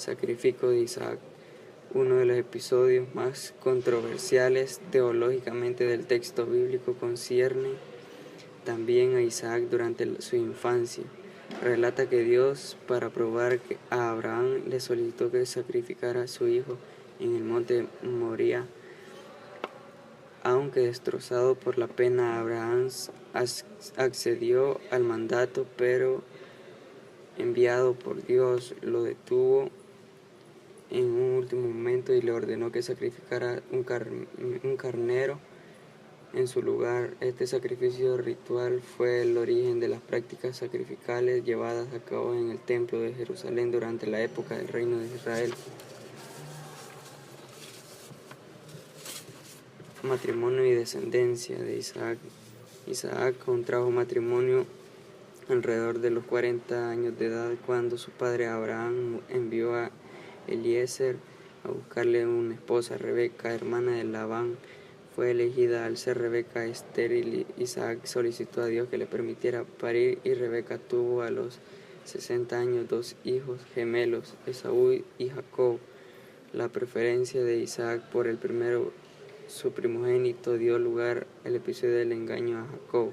sacrificio de Isaac. Uno de los episodios más controversiales teológicamente del texto bíblico concierne también a Isaac durante su infancia. Relata que Dios, para probar a Abraham, le solicitó que sacrificara a su hijo en el monte Moría. Aunque destrozado por la pena, Abraham accedió al mandato, pero enviado por Dios lo detuvo en un último momento y le ordenó que sacrificara un carnero en su lugar. Este sacrificio ritual fue el origen de las prácticas sacrificales llevadas a cabo en el templo de Jerusalén durante la época del reino de Israel. Matrimonio y descendencia de Isaac. Isaac contrajo matrimonio alrededor de los 40 años de edad cuando su padre Abraham envió a Eliezer a buscarle una esposa. Rebeca, hermana de Labán, fue elegida. Al ser Rebeca estéril, Isaac solicitó a Dios que le permitiera parir y Rebeca tuvo a los 60 años 2 hijos gemelos, Esaú y Jacob. La preferencia de Isaac por el primero, su primogénito, dio lugar al episodio del engaño a Jacob,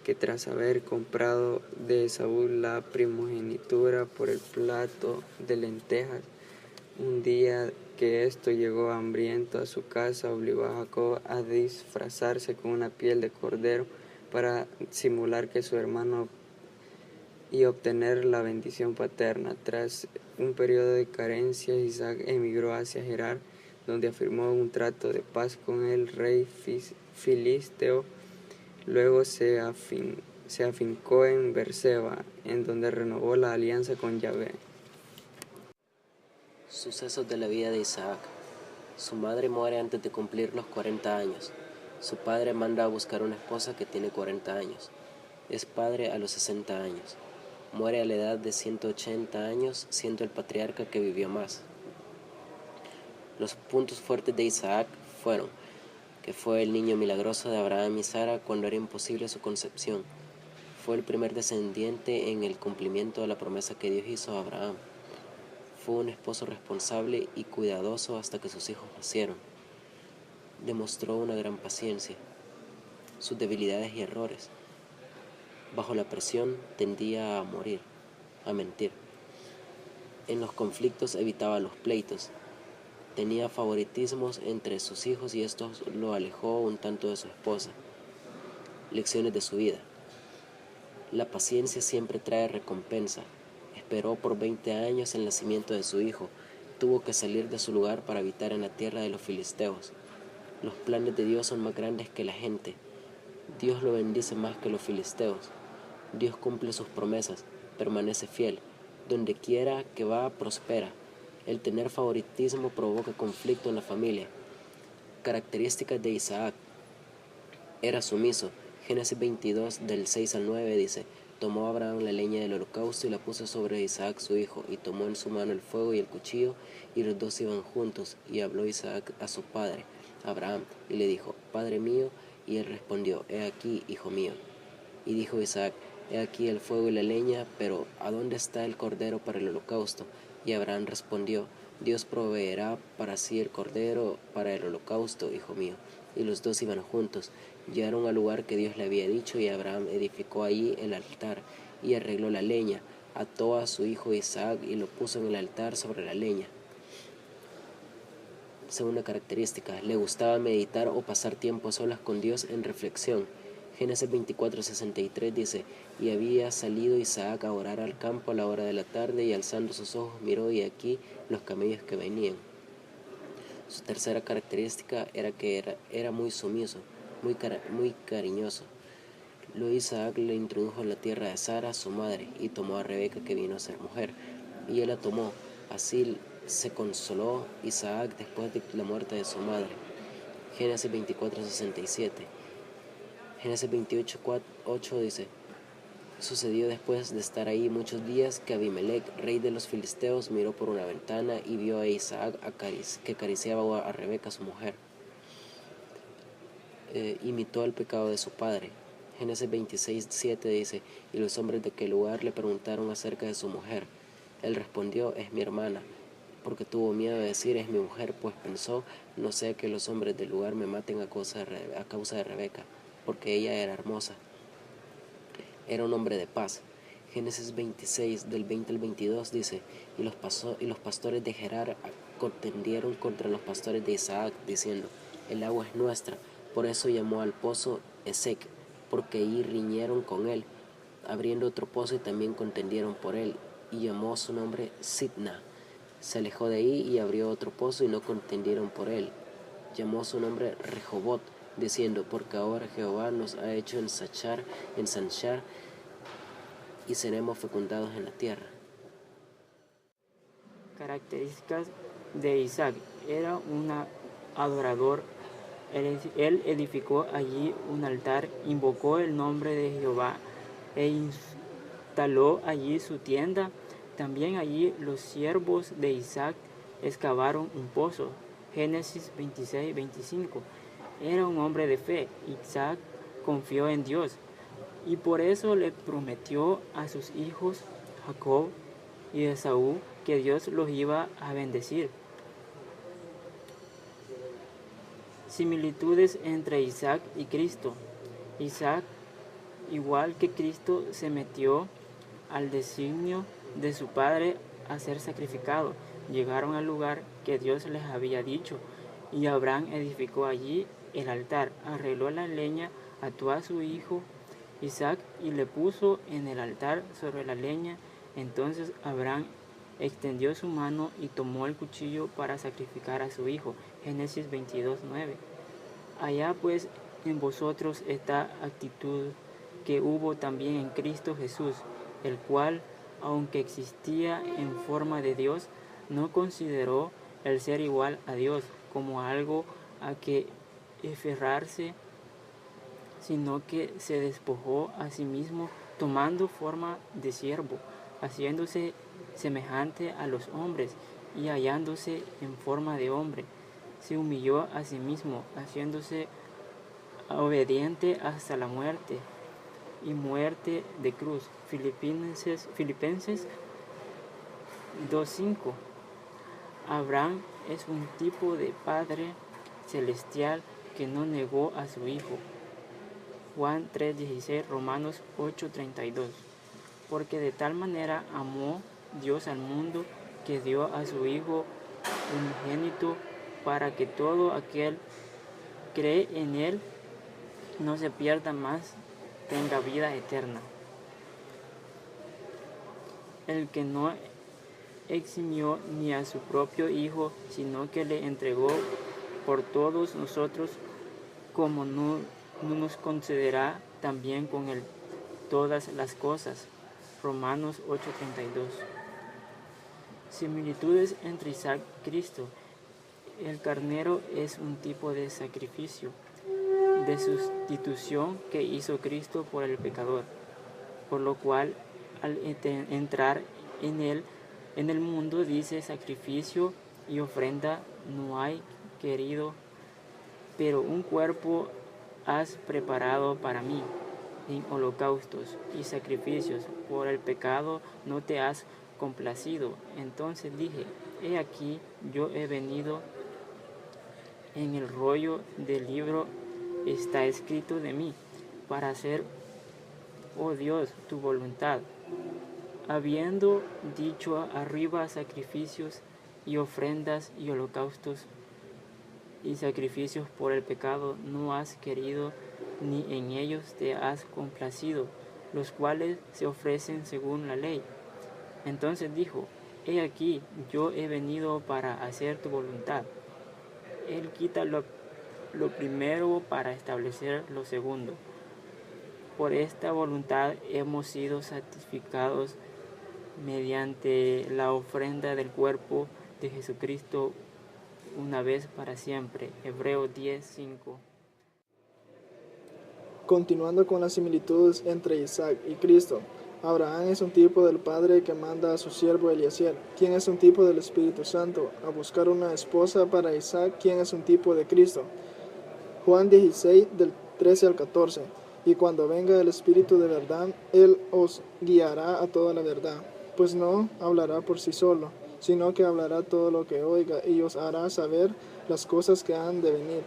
que tras haber comprado de Esaú la primogenitura por el plato de lentejas, un día que esto llegó hambriento a su casa, obligó a Jacob a disfrazarse con una piel de cordero para simular que su hermano y obtener la bendición paterna. Tras un periodo de carencia, Isaac emigró hacia Gerar, donde firmó un trato de paz con el rey filisteo. Luego se afincó en Beerseba, en donde renovó la alianza con Yahvé. Sucesos de la vida de Isaac. Su madre muere antes de cumplir los 40 años. Su padre manda a buscar una esposa que tiene 40 años. Es padre a los 60 años. Muere a la edad de 180 años, siendo el patriarca que vivió más. Los puntos fuertes de Isaac fueron que fue el niño milagroso de Abraham y Sara cuando era imposible su concepción. Fue el primer descendiente en el cumplimiento de la promesa que Dios hizo a Abraham. Fue un esposo responsable y cuidadoso hasta que sus hijos nacieron. Demostró una gran paciencia. Sus debilidades y errores. Bajo la presión tendía a morir, a mentir. En los conflictos evitaba los pleitos. Tenía favoritismos entre sus hijos y esto lo alejó un tanto de su esposa. Lecciones de su vida. La paciencia siempre trae recompensa. Esperó por 20 años el nacimiento de su hijo. Tuvo que salir de su lugar para habitar en la tierra de los filisteos. Los planes de Dios son más grandes que la gente. Dios lo bendice más que los filisteos. Dios cumple sus promesas, permanece fiel. Donde quiera que va, prospera. El tener favoritismo provoca conflicto en la familia. Características de Isaac. Era sumiso. Génesis 22 del 6 al 9 dice: tomó Abraham la leña del holocausto y la puso sobre Isaac su hijo, y tomó en su mano el fuego y el cuchillo, y los dos iban juntos. Y habló Isaac a su padre Abraham, y le dijo: Padre mío. Y él respondió: He aquí, hijo mío. Y dijo Isaac: He aquí el fuego y la leña, pero ¿a dónde está el cordero para el holocausto? Y Abraham respondió: Dios proveerá para sí el cordero para el holocausto, hijo mío. Y los dos iban juntos. Llegaron al lugar que Dios le había dicho, y Abraham edificó allí el altar, y arregló la leña, ató a su hijo Isaac y lo puso en el altar sobre la leña. Segunda característica, le gustaba meditar o pasar tiempo a solas con Dios en reflexión. Génesis 24:63 dice: Y había salido Isaac a orar al campo a la hora de la tarde, y alzando sus ojos miró, y aquí los camellos que venían. Su tercera característica era que era muy sumiso, muy cariñoso. Luego Isaac le introdujo en la tierra de Sara, su madre, y tomó a Rebeca, que vino a ser mujer, y él la tomó. Así se consoló Isaac después de la muerte de su madre. Génesis 24:67. Génesis 28:8 dice: Sucedió después de estar ahí muchos días que Abimelec, rey de los filisteos, miró por una ventana y vio a Isaac que acariciaba a Rebeca, su mujer. Imitó el pecado de su padre. Génesis 26:7 dice: Y los hombres de aquel lugar le preguntaron acerca de su mujer. Él respondió: Es mi hermana. porque tuvo miedo de decir es mi mujer, pues pensó, no sea que los hombres del lugar me maten a causa de Rebeca, porque ella era hermosa. Era un hombre de paz. Génesis 26, del 20 al 22 dice, y los pastores de Gerar contendieron contra los pastores de Isaac, diciendo, el agua es nuestra. Por eso llamó al pozo Esec, porque ahí riñeron con él, abriendo otro pozo y también contendieron por él, y llamó su nombre Sitna. Se alejó de ahí y abrió otro pozo y no contendieron por él. Llamó su nombre Rehobot, diciendo, porque ahora Jehová nos ha hecho ensanchar y seremos fecundados en la tierra. Características de Isaac. Era un adorador. Él edificó allí un altar, invocó el nombre de Jehová e instaló allí su tienda. También allí los siervos de Isaac excavaron un pozo. Génesis 26, 25. Era un hombre de fe. Isaac confió en Dios y por eso le prometió a sus hijos Jacob y Esaú que Dios los iba a bendecir. Similitudes entre Isaac y Cristo. Isaac, igual que Cristo, se metió al designio de su padre a ser sacrificado. Llegaron al lugar que Dios les había dicho y Abraham edificó allí el altar, arregló la leña, ató a su hijo Isaac y le puso en el altar sobre la leña. Entonces Abraham extendió su mano y tomó el cuchillo para sacrificar a su hijo. Génesis 22, 9. Allá pues en vosotros esta actitud que hubo también en Cristo Jesús, el cual, aunque existía en forma de Dios, no consideró el ser igual a Dios como algo a que aferrarse, sino que se despojó a sí mismo, tomando forma de siervo, haciéndose semejante a los hombres y hallándose en forma de hombre. Se humilló a sí mismo, haciéndose obediente hasta la muerte y muerte de cruz. Filipenses 2:5. Abraham es un tipo de padre celestial que no negó a su hijo. Juan 3:16, Romanos 8:32. Porque de tal manera amó Dios al mundo que dio a su Hijo unigénito para que todo aquel cree en Él no se pierda más, tenga vida eterna. El que no eximió ni a su propio Hijo, sino que le entregó por todos nosotros, como no nos concederá también con Él todas las cosas. Romanos 8:32. Similitudes entre Isaac y Cristo. El carnero es un tipo de sacrificio, de sustitución que hizo Cristo por el pecador, por lo cual al entrar en el mundo dice sacrificio y ofrenda no hay querido, pero un cuerpo has preparado para mí. En holocaustos y sacrificios por el pecado no te has complacido. Entonces dije, he aquí, yo he venido, en el rollo del libro está escrito de mí, para hacer, oh Dios, tu voluntad. Habiendo dicho arriba sacrificios y ofrendas y holocaustos y sacrificios por el pecado, no has querido, ni en ellos te has complacido, los cuales se ofrecen según la ley. Entonces dijo, he aquí, yo he venido para hacer tu voluntad. Él quita lo primero para establecer lo segundo. Por esta voluntad hemos sido santificados mediante la ofrenda del cuerpo de Jesucristo una vez para siempre. Hebreos 10:5. Continuando con las similitudes entre Isaac y Cristo, Abraham es un tipo del Padre que manda a su siervo Eliezer, quien es un tipo del Espíritu Santo, a buscar una esposa para Isaac, quien es un tipo de Cristo. Juan 16, del 13 al 14. Y cuando venga el Espíritu de verdad, Él os guiará a toda la verdad, pues no hablará por sí solo, sino que hablará todo lo que oiga y os hará saber las cosas que han de venir.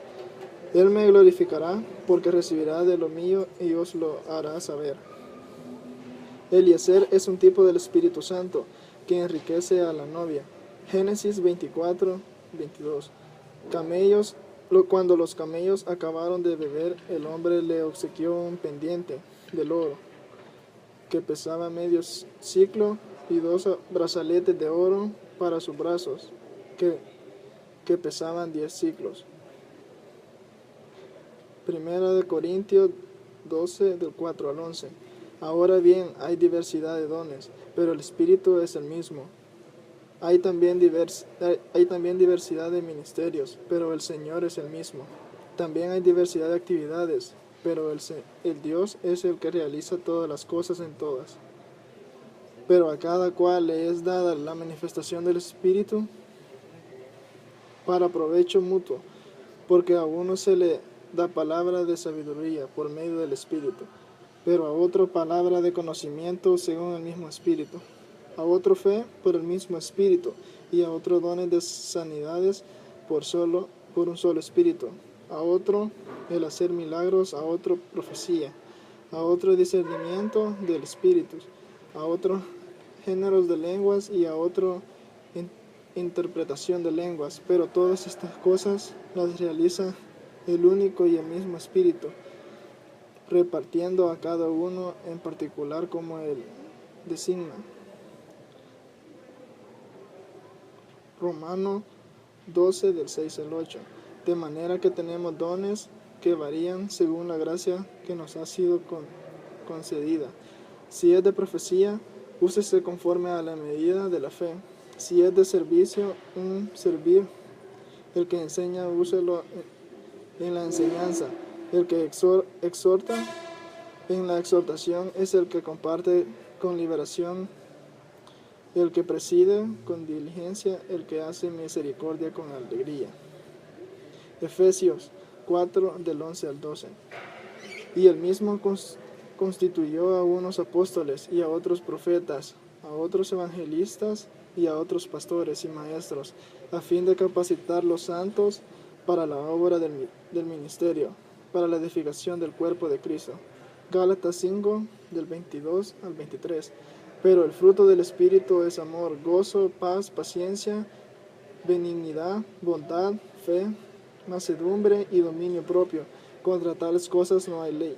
Él me glorificará, porque recibirá de lo mío y os lo hará saber. Eliezer es un tipo del Espíritu Santo, que enriquece a la novia. Génesis 24, 22. Camellos. Cuando los camellos acabaron de beber, el hombre le obsequió un pendiente del oro, que pesaba medio ciclo, y 2 brazaletes de oro para sus brazos, que pesaban 10 ciclos. Primera de Corintios 12, del 4 al 11. Ahora bien, hay diversidad de dones, pero el Espíritu es el mismo. Hay también diversidad de ministerios, pero el Señor es el mismo. También hay diversidad de actividades, pero el Dios es el que realiza todas las cosas en todas. Pero a cada cual le es dada la manifestación del Espíritu para provecho mutuo, porque a uno se le da palabra de sabiduría por medio del Espíritu, pero a otro palabra de conocimiento según el mismo Espíritu, a otro fe por el mismo Espíritu, y a otro dones de sanidades por un solo Espíritu, a otro el hacer milagros, a otro profecía, a otro discernimiento del Espíritu, a otro géneros de lenguas y a otro interpretación de lenguas, pero todas estas cosas las realiza el único y el mismo Espíritu, repartiendo a cada uno en particular como Él designa. Romanos 12, del 6 al 8. De manera que tenemos dones que varían según la gracia que nos ha sido concedida. Si es de profecía, úsese conforme a la medida de la fe. Si es de servicio, servir. El que enseña, úselo en la enseñanza. El que exhorta, en la exhortación. Es el que comparte con liberación. El que preside con diligencia. El que hace misericordia con alegría. Efesios 4, del 11 al 12. Y el mismo constituyó a unos apóstoles y a otros profetas, a otros evangelistas y a otros pastores y maestros, a fin de capacitar los santos para la obra del ministerio, para la edificación del cuerpo de Cristo. Gálatas 5, del 22 al 23. Pero el fruto del Espíritu es amor, gozo, paz, paciencia, benignidad, bondad, fe, mansedumbre y dominio propio. Contra tales cosas no hay ley.